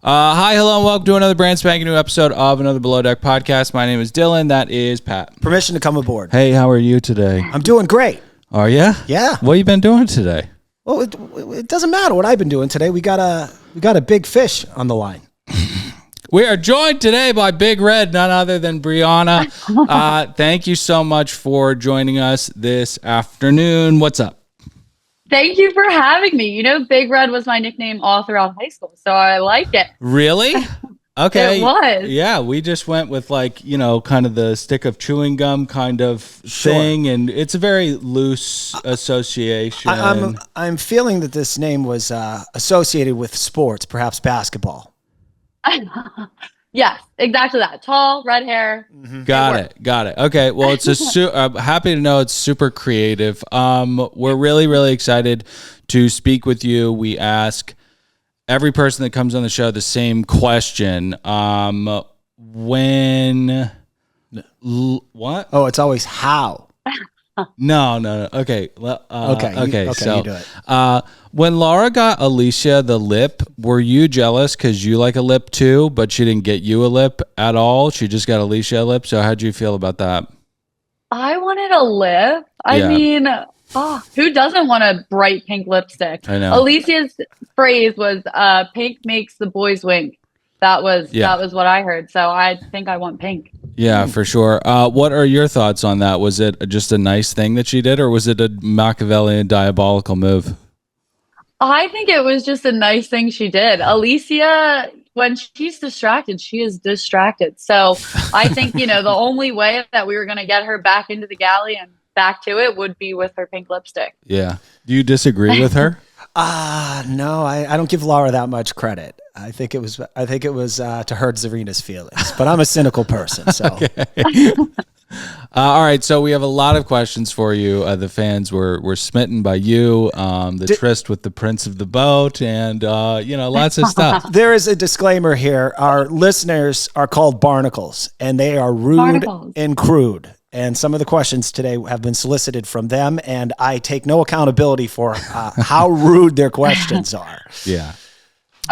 Hi, hello, and welcome to another brand spanking new episode of another Below Deck podcast. My name is Dylan. That is Pat. Permission to come aboard. Hey, how are you today? I'm doing great. Are you? Yeah. What have you been doing today? Well, it doesn't matter what I've been doing today. We got a big fish on the line. We are joined today by Big Red, none other than Brianna. Thank you so much for joining us this afternoon. What's up? Thank you for having me. You know, Big Red was my nickname all throughout high school, so I like it. Really? Okay. It was. Yeah, we just went with kind of the stick of chewing gum kind of thing, and it's a very loose association. I'm feeling that this name was associated with sports, perhaps basketball. Yes, exactly that. Tall, red hair. Mm-hmm. Got it. Okay, well, it's I'm happy to know it's super creative. We're really, really excited to speak with you. We ask every person that comes on the show the same question. What? Oh, it's always how. No. Okay. Okay. So, you do it. When Lara got Alicia the lip, were you jealous because you like a lip too, but she didn't get you a lip at all? She just got Alicia a lip. So how'd you feel about that? I wanted a lip. I mean, who doesn't want a bright pink lipstick? I know. Alicia's phrase was pink makes the boys wink. That was what I heard. So I think I want pink. Yeah, for sure. What are your thoughts on that? Was it just a nice thing that she did, or was it a Machiavellian diabolical move? I think it was just a nice thing she did. Alicia, when she's distracted, she is distracted. So I think, the only way that we were going to get her back into the galley and back to it would be with her pink lipstick. Yeah. Do you disagree with her? No, I don't give Lara that much credit. I think it was to hurt Tsarina's feelings, but I'm a cynical person. So, okay. All right. So we have a lot of questions for you. The fans were smitten by you, the tryst with the Prince of the Boat, and lots of stuff. There is a disclaimer here. Our listeners are called barnacles, and they are rude and crude. And some of the questions today have been solicited from them, and I take no accountability for how rude their questions are. Yeah.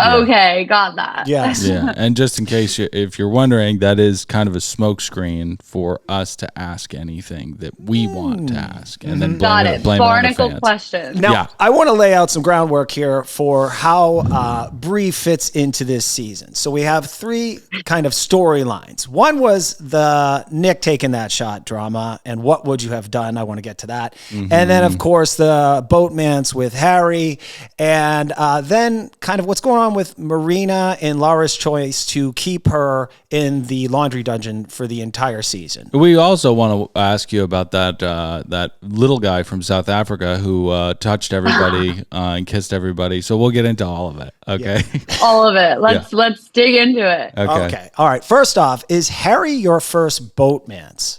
Okay, got that. Yes. Yeah, and just in case if you're wondering, that is kind of a smokescreen for us to ask anything that we want to ask, and then blame it on the fans. Question. Now, I want to lay out some groundwork here for how Bri fits into this season. So we have three kind of storylines. One was the Nick taking that shot drama, and what would you have done? I want to get to that. Mm-hmm. And then, of course, the Boatmans with Harry, and then kind of what's going on with Marina and Lara's choice to keep her in the laundry dungeon for the entire season. We also want to ask you about that little guy from South Africa who touched everybody and kissed everybody. So we'll get into all of it. Okay. Yeah. All of it. Let's dig into it. Okay. All right. First off, is Harry your first Boatmans?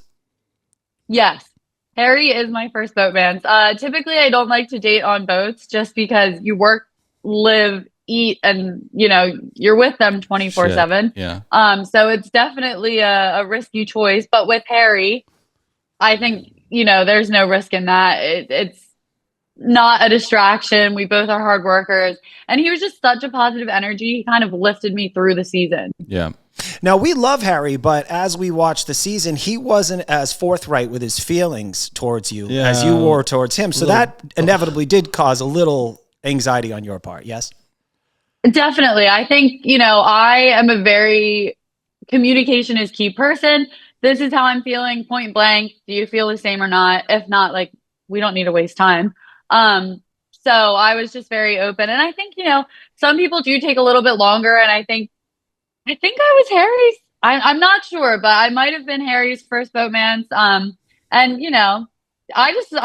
Yes. Harry is my first Boatmans. Typically, I don't like to date on boats just because you work, live, eat, and you're with them 24/7. Yeah. So it's definitely a risky choice. But with Harry, I think there's no risk in that. It's not a distraction. We both are hard workers, and he was just such a positive energy. He kind of lifted me through the season. Yeah. Now, we love Harry, but as we watched the season, he wasn't as forthright with his feelings towards you as you were towards him. So that inevitably did cause a little anxiety on your part. Yes. Definitely. I think, I am a very communication is key person. This is how I'm feeling, point blank. Do you feel the same or not? If not, we don't need to waste time. So I was just very open. And I think, some people do take a little bit longer. And I think I was Harry's. I'm not sure, but I might have been Harry's first Boatmans. And, I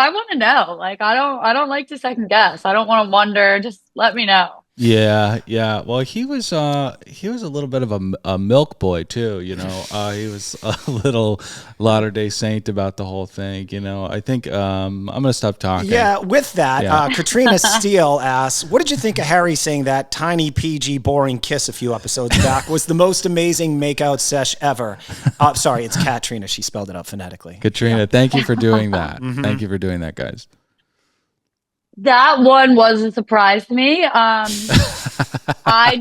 want to know. I don't like to second guess. I don't want to wonder. Just let me know. Yeah. Well, he was a little bit of a milk boy too. He was a little Latter-day Saint about the whole thing. I think I'm gonna stop talking. Yeah. With that, Katrina Steele asks, "What did you think of Harry saying that tiny PG boring kiss a few episodes back was the most amazing makeout sesh ever?" Sorry, it's Katrina. She spelled it out phonetically. Katrina, thank you for doing that. Thank you for doing that, guys. That one was a surprise to me. I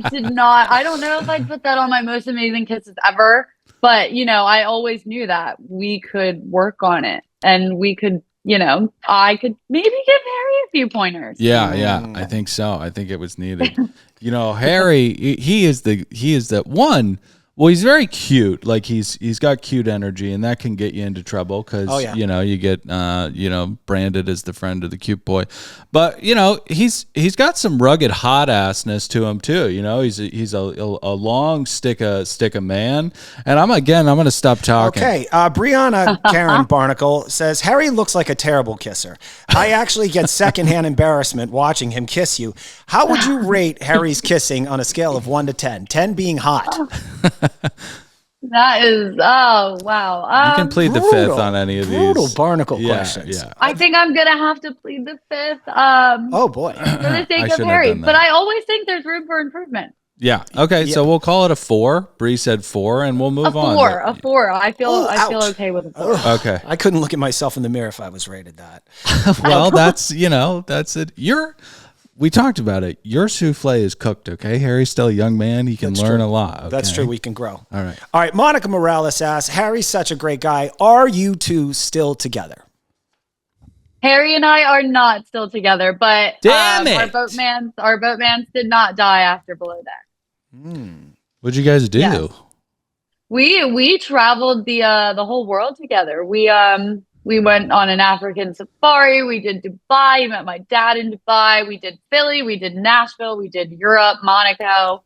don't know if I'd put that on my most amazing kisses ever, but I always knew that we could work on it and we could, I could maybe give Harry a few pointers. Yeah, I think so. I think it was needed. Harry, he is the one. Well, he's very cute. Like he's got cute energy, and that can get you into trouble because you get branded as the friend of the cute boy. But he's got some rugged hot assness to him too. He's a long stick of man. And I'm gonna stop talking. Okay, Brianna Karen Barnacle says Harry looks like a terrible kisser. I actually get secondhand embarrassment watching him kiss you. How would you rate Harry's kissing on a scale of 1 to 10? 10 being hot. That is, oh wow. You can plead the fifth on any of these. Brutal Barnacle questions. Yeah. I think I'm gonna have to plead the fifth. Oh boy. For the sake of Harry, but I always think there's room for improvement. Yeah. Okay. So we'll call it a 4. Bree said 4, and we'll move on. A 4. I feel okay with a 4. Okay. I couldn't look at myself in the mirror if I was rated that. Well, that's it. We talked about it. Your souffle is cooked, okay? Harry's still a young man. He can learn a lot. Okay? That's true. We can grow. All right. Monica Morales asks, Harry's such a great guy. Are you two still together? Harry and I are not still together, but Damn it. Our boatmans did not die after Below Deck. What'd you guys do? Yes. We traveled the whole world together. We went on an African safari. We did Dubai. I met my dad in Dubai. We did Philly. We did Nashville. We did Europe, Monaco.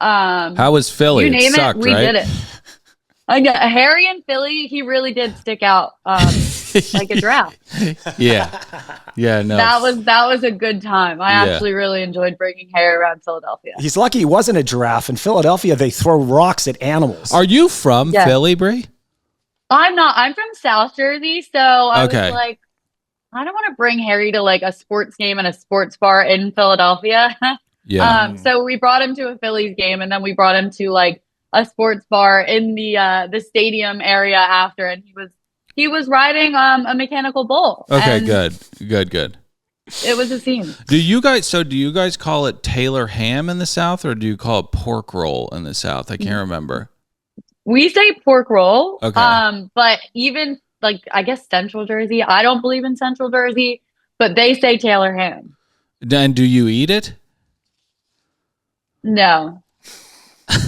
How was Philly? You name sucked, we right? did it. Harry in Philly, he really did stick out like a giraffe. Yeah. No. That was a good time. I actually really enjoyed bringing Harry around Philadelphia. He's lucky he wasn't a giraffe. In Philadelphia, they throw rocks at animals. Are you from Philly, Bri? I'm not. I'm from South Jersey, so I was like, I don't want to bring Harry to like a sports game and a sports bar in Philadelphia. Yeah. So we brought him to a Phillies game, and then we brought him to like a sports bar in the stadium area after, and he was riding a mechanical bull. Okay, good. It was a scene. Do you guys call it Taylor ham in the South, or do you call it pork roll in the South? I can't remember. We say pork roll. Okay. But even like, I guess Central Jersey, I don't believe in Central Jersey, but they say Taylor ham. And do you eat it? No.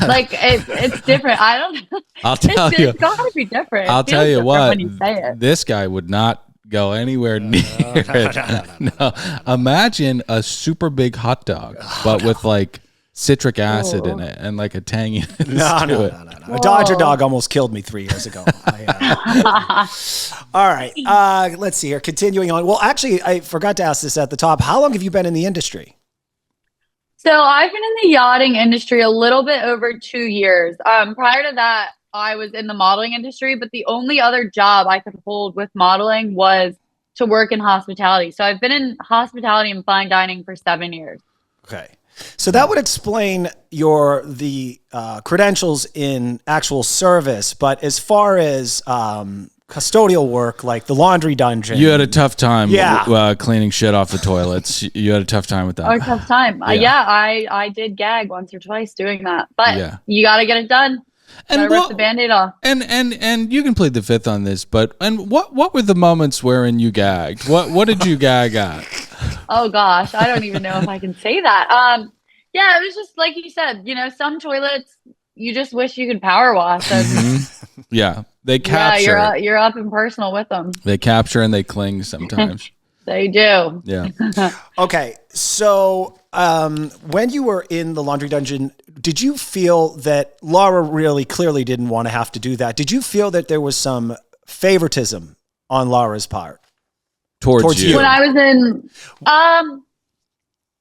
Like it's different. I don't. I'll tell you. It's got to be different. I'll tell you what. When you say it. This guy would not go anywhere near it. No. Imagine a super big hot dog, but with like citric acid in it and like a tanginess No. A Dodger dog almost killed me 3 years ago. All right. Let's see here. Continuing on. Well, actually, I forgot to ask this at the top. How long have you been in the industry? So I've been in the yachting industry a little bit over 2 years. Prior to that, I was in the modeling industry, but the only other job I could hold with modeling was to work in hospitality. So I've been in hospitality and fine dining for 7 years. Okay. So that would explain the credentials in actual service. But as far as custodial work, like the laundry dungeon, you had a tough time cleaning shit off the toilets. You had a tough time with that. A tough time. I did gag once or twice doing that, but you got to get it done. And rip the Band-Aid off. And you can plead the fifth on this, but what were the moments wherein you gagged? What did you gag at? Oh gosh, I don't even know if I can say that. It was just like you said, some toilets you just wish you could power wash. Yeah, they capture. Yeah, you're up and personal with them. They capture and they cling sometimes. They do. Yeah. Okay, so when you were in the laundry dungeon, did you feel that Lara really clearly didn't want to have to do that? Did you feel that there was some favoritism on Lara's part towards you? When I was in,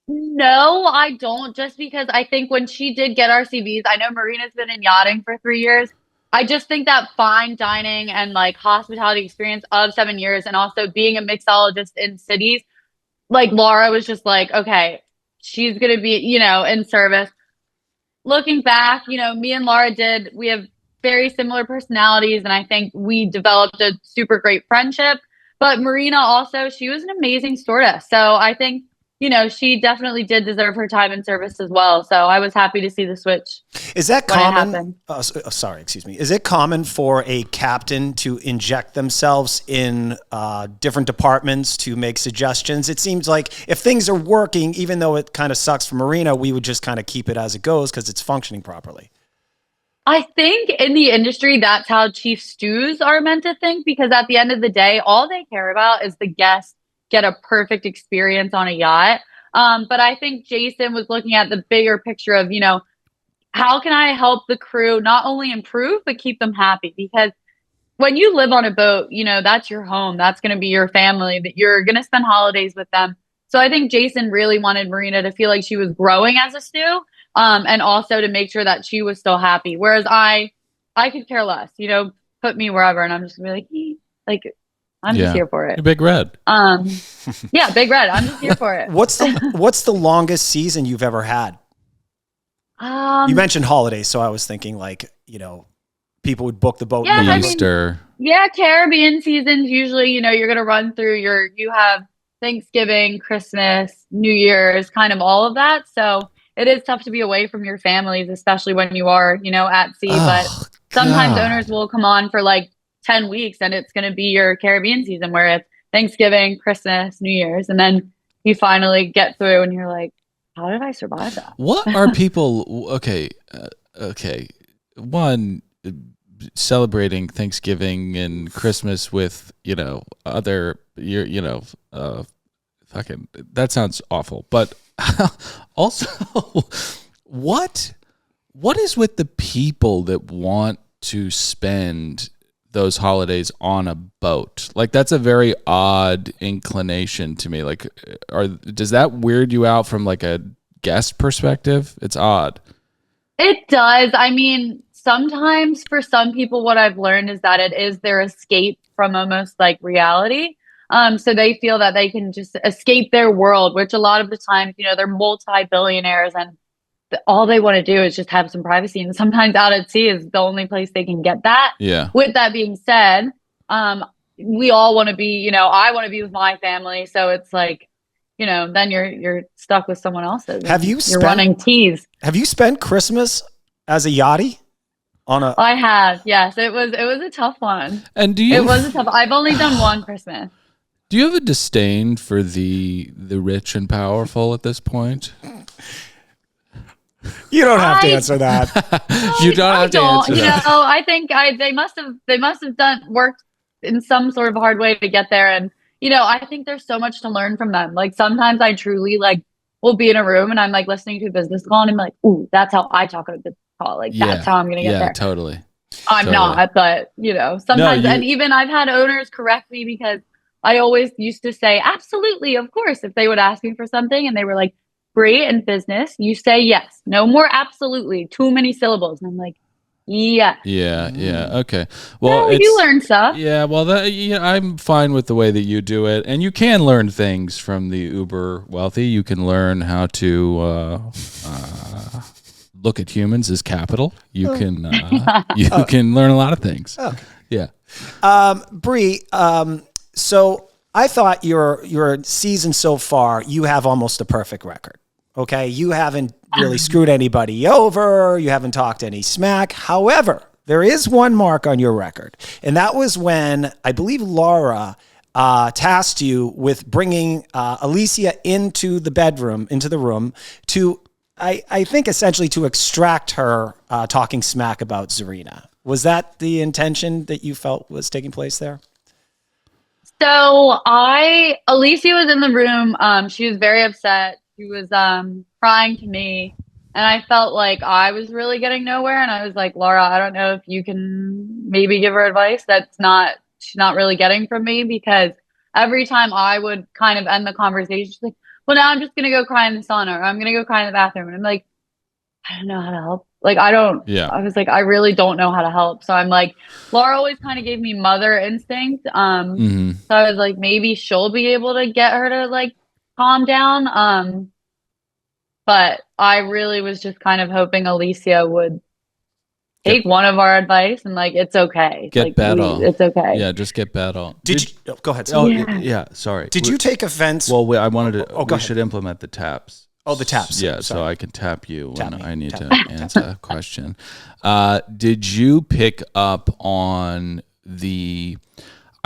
no, I don't. Just because I think when she did get RCVs, I know Marina's been in yachting for 3 years. I just think that fine dining and like hospitality experience of 7 years, and also being a mixologist in cities, like Lara was just like, okay, she's going to be, in service. Looking back, me and Lara we have very similar personalities, and I think we developed a super great friendship. But Marina also, she was an amazing stewardess. So I think, she definitely did deserve her time in service as well. So I was happy to see the switch. Is that when it common? happened. Sorry, excuse me. Is it common for a captain to inject themselves in different departments to make suggestions? It seems like if things are working, even though it kind of sucks for Marina, we would just kind of keep it as it goes because it's functioning properly. I think in the industry, that's how chief stews are meant to think, because at the end of the day, all they care about is the guests get a perfect experience on a yacht. But I think Jason was looking at the bigger picture of, how can I help the crew not only improve, but keep them happy? Because when you live on a boat, that's your home. That's going to be your family, that you're going to spend holidays with them. So I think Jason really wanted Marina to feel like she was growing as a stew, and also to make sure that she was still happy. Whereas I could care less, put me wherever. And I'm just gonna be like, I'm just here for it. You're Big Red. Yeah, Big Red. I'm just here for it. What's the longest season you've ever had? You mentioned holidays, so I was thinking people would book the boat. Yeah, Easter. Caribbean seasons usually, you're gonna run through you have Thanksgiving, Christmas, New Year's, kind of all of that. So it is tough to be away from your families, especially when you are, at sea. But sometimes owners will come on for like 10 weeks and it's going to be your Caribbean season where it's Thanksgiving, Christmas, New Year's. And then you finally get through and you're like, how did I survive that? What are people? Okay. One, celebrating Thanksgiving and Christmas with, other, fucking, that sounds awful. But also, what is with the people that want to spend those holidays on a boat? Like, that's a very odd inclination to me. Like, does that weird you out from like a guest perspective? It's odd. It does. I mean, sometimes for some people, what I've learned is that it is their escape from almost like reality. So they feel that they can just escape their world, which a lot of the times, they're multi-billionaires and all they want to do is just have some privacy. And sometimes out at sea is the only place they can get that. Yeah. With that being said, we all want to be, I want to be with my family. So it's like, then you're stuck with someone else's. You're running teas. Have you spent Christmas as a yachty? I have. Yes. It was a tough one. And I've only done one Christmas. Do you have a disdain for the rich and powerful at this point? You don't have to answer that. You don't have to answer that. I think they must have worked in some sort of hard way to get there. And, I think there's so much to learn from them. Like sometimes I truly will be in a room and I'm like listening to a business call and I'm like, ooh, that's how I talk on a business call. Like that's how I'm going to get there. Yeah, totally. I'm not, but sometimes, and even I've had owners correct me because I always used to say, absolutely, of course, if they would ask me for something and they were like, Bri, in business, you say yes. No more absolutely. Too many syllables. And I'm like, yeah. Yeah. Okay. Well, you learn stuff. Yeah. Well, I'm fine with the way that you do it, and you can learn things from the uber wealthy. You can learn how to look at humans as capital. You can can learn a lot of things. Okay. Yeah. Bri, so I thought your season so far, you have almost a perfect record. Okay, you haven't really screwed anybody over. You haven't talked any smack. However, there is one mark on your record, and that was when I believe Lara tasked you with bringing Alicia into the room to, I think, essentially to extract her talking smack about Tsarina. Was that the intention that you felt was taking place there? So Alicia was in the room. She was very upset. She was crying to me, and I felt like I was really getting nowhere. And I was like, Lara, I don't know if you can maybe give her advice she's not really getting from me, because every time I would kind of end the conversation, she's like, well, now I'm just gonna go cry in the sauna, or I'm gonna go cry in the bathroom, and I'm like, I don't know how to help. Like, I was like, I really don't know how to help. So I'm like, Lara always kind of gave me mother instinct. So I was like, maybe she'll be able to get her to like calm down. But I really was just kind of hoping Alicia would take one of our advice and like it's okay. Get like, better. It's okay. Yeah, just get better. Go ahead. Oh, yeah. Sorry. Did you take offense? Well, I wanted to. Go ahead. Should implement the taps. Oh, the taps. Yeah, Sorry. so I can tap you when I need Tap to answer a question. Did you pick up on the?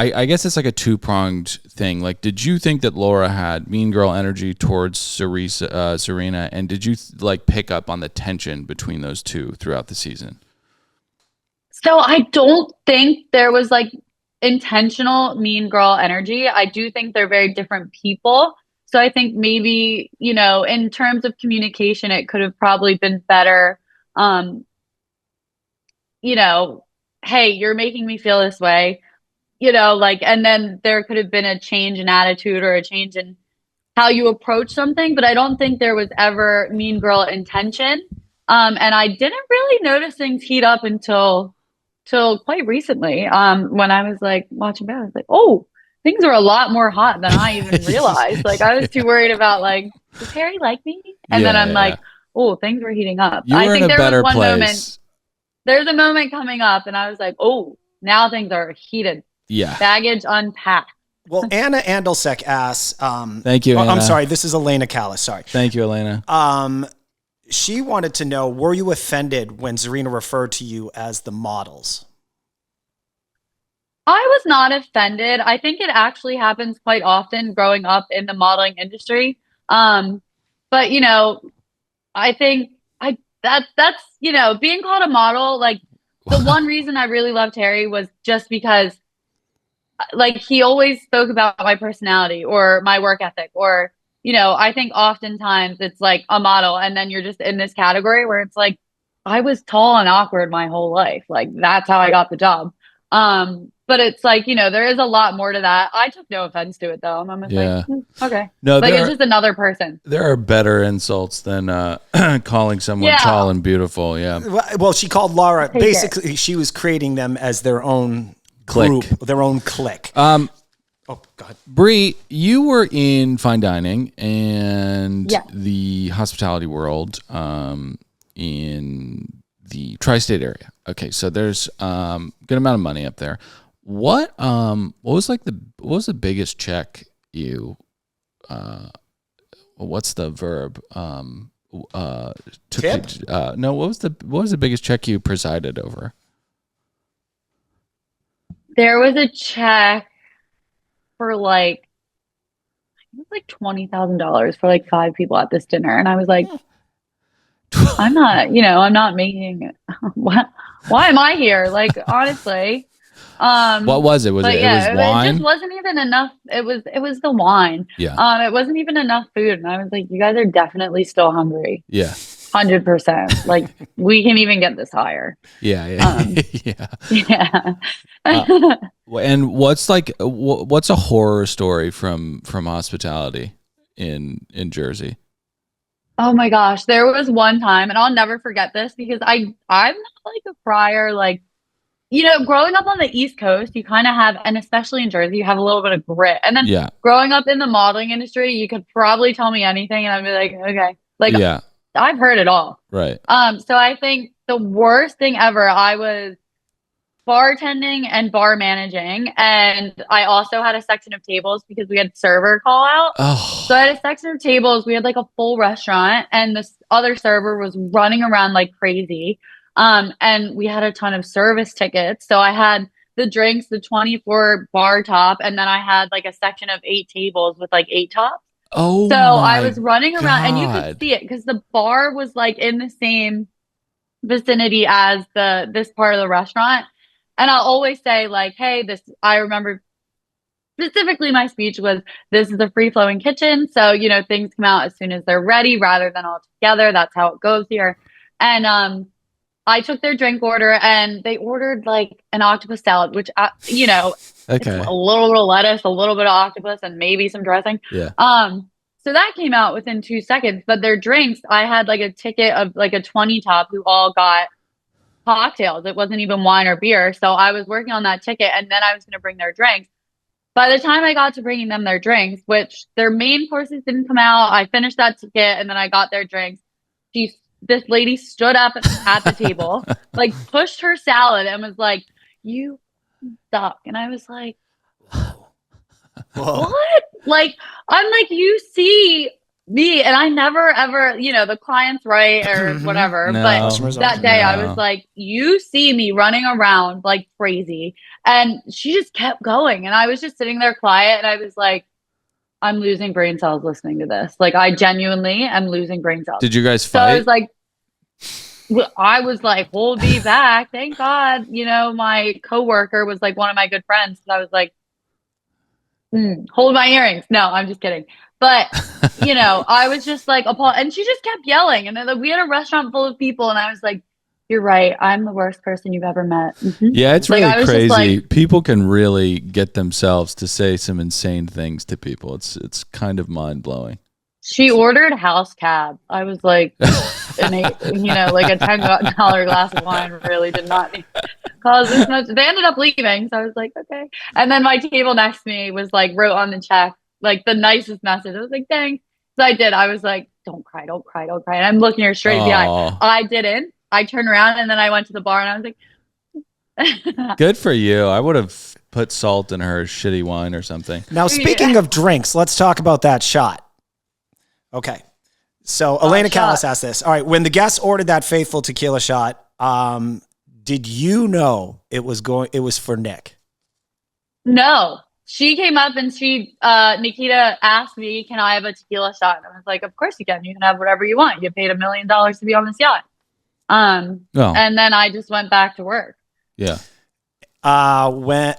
I guess it's like a two-pronged thing. Like, did you think that Laura had mean girl energy towards Tsarina, and did you like pick up on the tension between those two throughout the season? So I don't think there was like intentional mean girl energy. I do think they're very different people. So I think maybe, in terms of communication, it could have probably been better. Hey, you're making me feel this way, and then there could have been a change in attitude or a change in how you approach something. But I don't think there was ever mean girl intention. And I didn't really notice things heat up until quite recently. When I was like watching back, I was like, oh, things are a lot more hot than I even realized. Like I was too worried about like, does Harry like me? And then I'm like, oh, things were heating up. You were in a better place. Moment. There's a moment coming up, and I was like, oh, now things are heated. Yeah. Baggage unpacked. Well, Anna Andelsek asks. Thank you, Anna. I'm sorry. This is Elena Callis. Sorry. Thank you, Elena. She wanted to know, were you offended when Tsarina referred to you as the models? I was not offended. I think it actually happens quite often growing up in the modeling industry. But I think that's being called a model, like the one reason I really loved Harry was just because like he always spoke about my personality or my work ethic, or I think oftentimes it's like a model and then you're just in this category where it's like I was tall and awkward my whole life. Like that's how I got the job. But it's like, there is a lot more to that. I took no offense to it though. I'm just like, okay. No, like it's just another person. There are better insults than calling someone tall and beautiful. Yeah. Well, she called Lara. Basically, she was creating them as their own group, their own clique. Oh, God. Bri, you were in fine dining and the hospitality world in the tri-state area. Okay, so there's good amount of money up there. What was the biggest check you what's the verb Tip? No, what was the biggest check you presided over? There was a check for like $20,000 for like 5 people at this dinner, and I was like, I'm not making. Why am I here? Like honestly. What was it? Was it was wine? It just wasn't even enough. It was the wine. Yeah. It wasn't even enough food, and I was like, you guys are definitely still hungry. Yeah. 100%. Like we can even get this higher. Yeah. Yeah. And what's a horror story from hospitality in Jersey? Oh my gosh, there was one time, and I'll never forget this because I'm not like a crier. Like, growing up on the East Coast, you kind of have, and especially in Jersey, you have a little bit of grit. And then growing up in the modeling industry, you could probably tell me anything, and I'd be like, okay, like I've heard it all. Right. So I think the worst thing ever, I was bartending and bar managing, and I also had a section of tables because we had server call out. Oh. So I had a section of tables. We had like a full restaurant, and this other server was running around like crazy. And we had a ton of service tickets. So I had the drinks, the 24 bar top, and then I had like a section of 8 tables with like 8 tops. Oh, so I was running around, and you God. could see it because the bar was like in the same vicinity as this part of the restaurant. And I'll always say like, hey, I remember specifically my speech was, this is a free flowing kitchen. So, things come out as soon as they're ready rather than all together. That's how it goes here. And, I took their drink order and they ordered like an octopus salad, which, okay. It's a little bit of lettuce, a little bit of octopus, and maybe some dressing. Yeah. So that came out within 2 seconds, but their drinks, I had like a ticket of like a 20 top who all got cocktails. It wasn't even wine or beer. So I was working on that ticket, and then I was going to bring their drinks. By the time I got to bringing them their drinks, which their main courses didn't come out, I finished that ticket and then I got their drinks. She this lady stood up at the table, like pushed her salad and was like, "You suck." And I was like, what? Like, I'm like, you see me, and I never ever, the client's right or whatever. No, but that day I was like, you see me running around like crazy. And she just kept going. And I was just sitting there quiet, and I was like, I'm losing brain cells listening to this. Like, I genuinely am losing brain cells. Did you guys fight? So I was like, hold me back. Thank God, my coworker was like one of my good friends. So I was like, hold my earrings. No, I'm just kidding. But, I was just like appalled. And she just kept yelling. And then we had a restaurant full of people. And I was like, you're right. I'm the worst person you've ever met. Mm-hmm. Yeah, it's really crazy. People can really get themselves to say some insane things to people. It's kind of mind blowing. She ordered house cab. I was like, like a $10 glass of wine really did not cause this much. They ended up leaving, so I was like, okay. And then my table next to me was like, wrote on the check like the nicest message. I was like, dang. So I did. I was like, don't cry, don't cry, don't cry. And I'm looking her straight in the eye. I didn't. I turned around and then I went to the bar and I was like, good for you. I would have put salt in her shitty wine or something. Now, speaking of drinks, let's talk about that shot. Okay. So Elena Callis asked this. All right. When the guests ordered that faithful tequila shot, did you know it was for Nick? No. She came up and Nikita asked me, can I have a tequila shot? And I was like, of course you can. You can have whatever you want. You paid $1 million to be on this yacht. And then I just went back to work. Yeah. When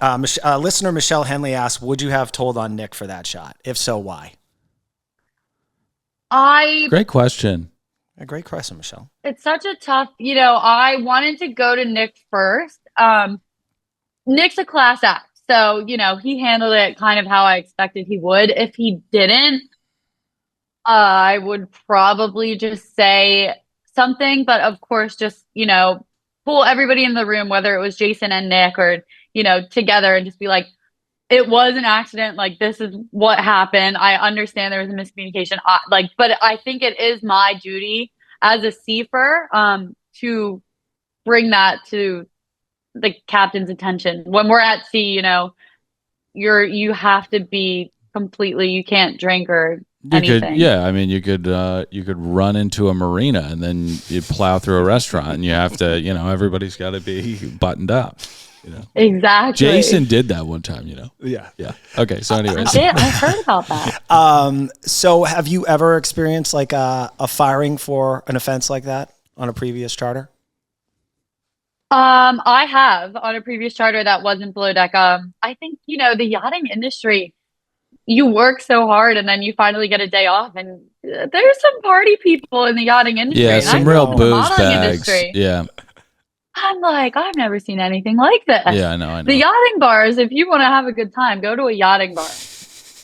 listener Michelle Henley asked, would you have told on Nick for that shot? If so, why? Great question. A great question, Michelle. It's such a tough, I wanted to go to Nick first. Nick's a class act. So, he handled it kind of how I expected he would. If he didn't, I would probably just say something, but of course, just, pull everybody in the room, whether it was Jason and Nick or, together, and just be like, it was an accident. Like, this is what happened. I understand there was a miscommunication. But I think it is my duty as a seafer to bring that to the captain's attention. When we're at sea, you have to be completely, you can't drink or anything. You could run into a marina and then you plow through a restaurant and you have to, everybody's got to be buttoned up. Exactly. Jason did that one time, Yeah. Okay. So anyways, I heard about that. So have you ever experienced like a firing for an offense like that on a previous charter? I have on a previous charter that wasn't below deck. I think, the yachting industry, you work so hard and then you finally get a day off, and there's some party people in the yachting industry. Yeah, some real booze bags. Yeah. I'm like, I've never seen anything like this. Yeah, I know. The yachting bars, if you want to have a good time, go to a yachting bar.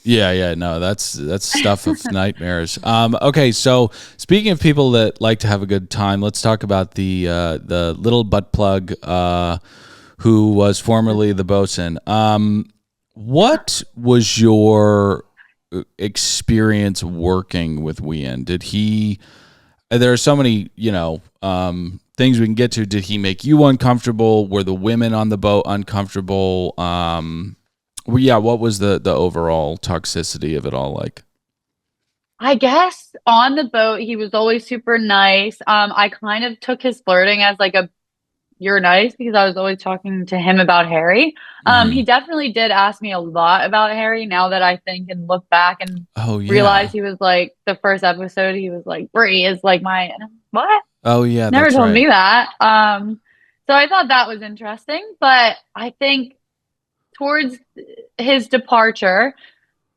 Yeah, no, that's stuff of nightmares. Okay, so speaking of people that like to have a good time, let's talk about the little butt plug who was formerly the bosun. What was your experience working with Wihan? Did he? There are so many, things we can get to. Did he make you uncomfortable? Were the women on the boat uncomfortable? What was the overall toxicity of it all like? I guess on the boat, he was always super nice. I kind of took his flirting as like you're nice, because I was always talking to him about Harry. He definitely did ask me a lot about Harry, now that I think and look back and realize he was like, the first episode, he was like, Bri is like my, what? Oh yeah. Never told me that. So I thought that was interesting, but I think towards his departure,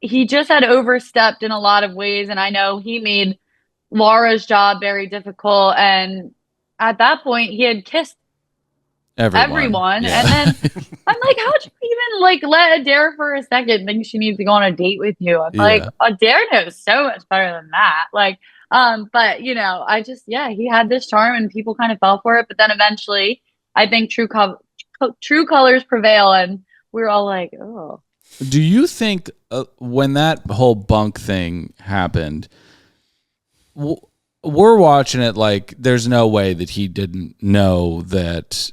he just had overstepped in a lot of ways. And I know he made Lara's job very difficult. And at that point, he had kissed everyone. Yeah. And then I'm like, how'd you even like let Adair for a second think she needs to go on a date with you? I'm like, Adair knows so much better than that. Like, but I just, he had this charm and people kind of fell for it. But then eventually I think true colors prevail, and we were all like, oh. Do you think when that whole bunk thing happened, we're watching it like there's no way that he didn't know that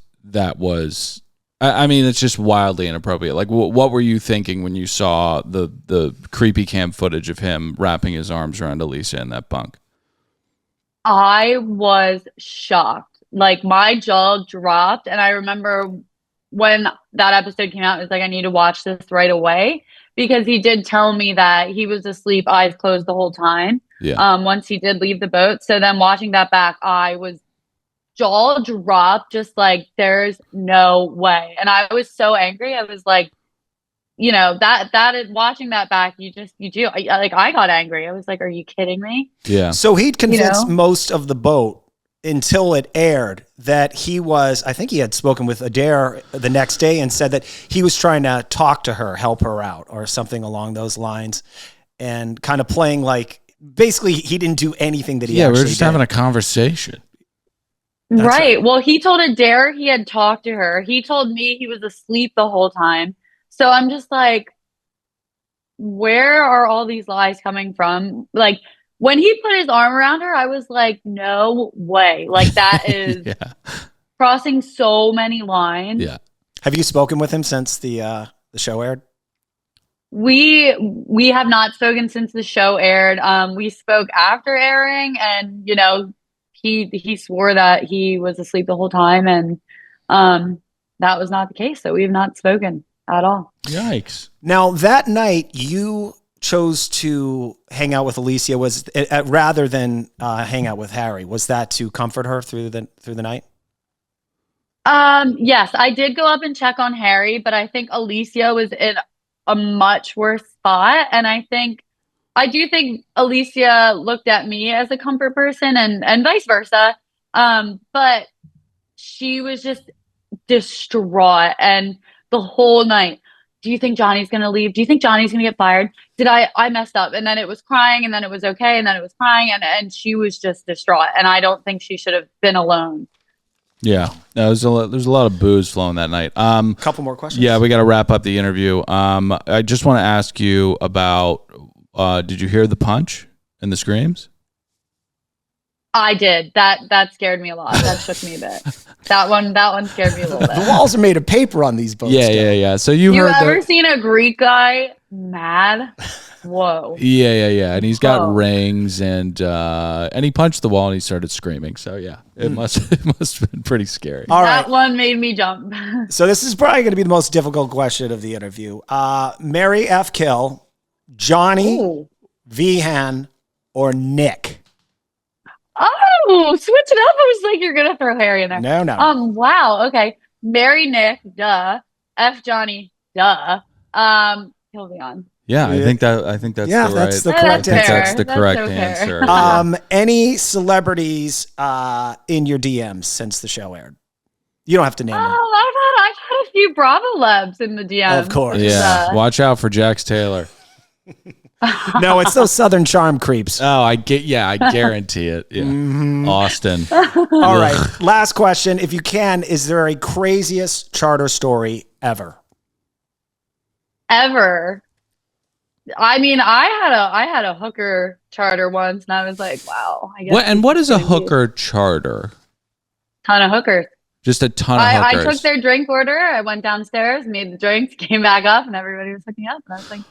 was. I mean, it's just wildly inappropriate. Like, what were you thinking when you saw the creepy cam footage of him wrapping his arms around Alicia in that bunk? I was shocked. Like my jaw dropped, and I remember when that episode came out, it was like, I need to watch this right away because he did tell me that he was asleep, eyes closed the whole time. Yeah. Once he did leave the boat. So then watching that back, I was jaw dropped, just like there's no way. And I was so angry. I was like, that is watching that back. You do. I got angry. I was like, are you kidding me? Yeah. So he'd convinced most of the boat until it aired that he was, I think he had spoken with Adair the next day and said that he was trying to talk to her, help her out or something along those lines, and kind of playing like, basically he didn't do anything that he actually we were just did. having a conversation. Right. Well, he told Adair he had talked to her. He told me he was asleep the whole time. So I'm just like, where are all these lies coming from? Like when he put his arm around her, I was like, no way. Like that is crossing so many lines. Yeah. Have you spoken with him since the show aired? We have not spoken since the show aired. We spoke after airing, and he swore that he was asleep the whole time, and that was not the case. So we have not spoken at all. Yikes. Now that night you chose to hang out with Alicia rather than hang out with Harry. Was that to comfort her through the night? Yes, I did go up and check on Harry, but I think Alicia was in a much worse spot. And I do think Alicia looked at me as a comfort person and vice versa. But she was just distraught. And the whole night, do you think Johnny's going to leave? Do you think Johnny's going to get fired? I messed up? And then it was crying, and then it was okay. And then it was crying, and she was just distraught. And I don't think she should have been alone. Yeah, there's a lot of booze flowing that night. Couple more questions. Yeah, we got to wrap up the interview. I just want to ask you about, did you hear the punch and the screams? I did. That scared me a lot. That shook me a bit. That one scared me a little bit. The walls are made of paper on these boats. Yeah. So you You heard ever seen a Greek guy mad? Whoa. Yeah. And he's got rings, and he punched the wall and he started screaming. So yeah, it must have been pretty scary. All that right. one made me jump. So this is probably going to be the most difficult question of the interview. Mary F. Kill, Johnny, Wihan, or Nick? Oh, switch it up. I was like, you're gonna throw Harry in there. No. Wow. Okay. Marry Nick, duh. F Johnny, duh. He'll be on. Yeah, I think that's the correct answer. That's the correct so answer. Any celebrities in your DMs since the show aired? You don't have to name them. Oh, I've had a few Bravo Labs in the DMs. Of course. Yeah. Watch out for Jax Taylor. No, it's those Southern Charm creeps. Oh, I guarantee it. Yeah. Mm-hmm. Austin. All right. Last question. If you can, is there a craziest charter story ever? Ever. I mean, I had a hooker charter once, and I was like, wow. I guess what is a hooker charter? Ton of hookers. Just a ton of hookers. I took their drink order. I went downstairs, made the drinks, came back up, and everybody was hooking up. And I was like,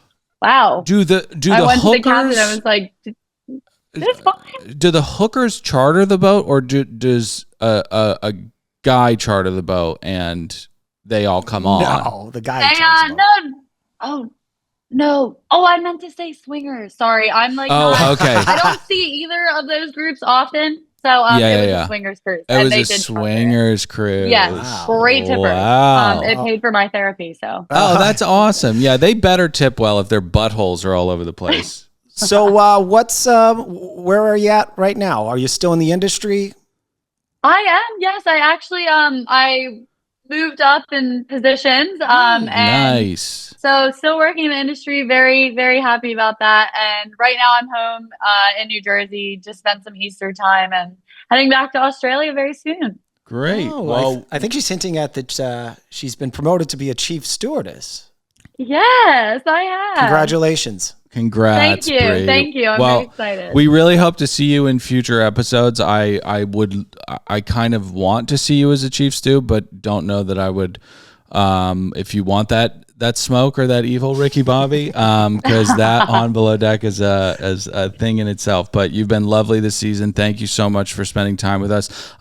wow. Do the I went hookers? To the captain. I was like, this fine. Do the hookers charter the boat, or does a guy charter the boat and they all come on? No, the guy. No. Oh. No. Oh, I meant to say swingers. Sorry. I'm like, okay. I don't see either of those groups often. So it was a swingers cruise. It was a swingers cruise. Yes. Wow. Great tipper. Wow. It paid for my therapy. So. Oh, that's awesome. Yeah, they better tip well if their buttholes are all over the place. So where are you at right now? Are you still in the industry? I am. Yes. I actually, I moved up in positions. And nice. So still working in the industry, very, very happy about that. And right now I'm home in New Jersey, just spent some Easter time and heading back to Australia very soon. Great. Oh, well, I think she's hinting at that she's been promoted to be a chief stewardess. Yes, I have. Congratulations. Congrats, Thank you. Bri. Thank you. I'm very excited. We really hope to see you in future episodes. I kind of want to see you as a Chief Stew, but don't know that I would, if you want that smoke or that evil Ricky Bobby, because that on Below Deck is a thing in itself. But you've been lovely this season. Thank you so much for spending time with us.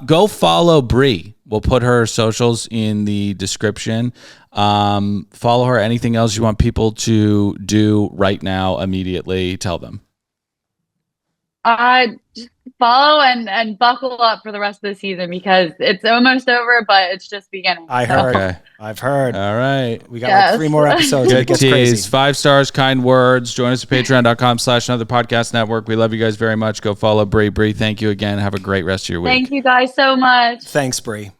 Go follow Bri. We'll put her socials in the description. Follow her. Anything else you want people to do right now, immediately, tell them. Just follow and buckle up for the rest of the season because it's almost over, but it's just beginning. I heard. Okay. I've heard. All right. We got like 3 more episodes. Good It gets tease. crazy. 5 stars, kind words. Join us at patreon.com/another podcast network. We love you guys very much. Go follow Bri. Bri, thank you again. Have a great rest of your week. Thank you guys so much. Thanks, Bri.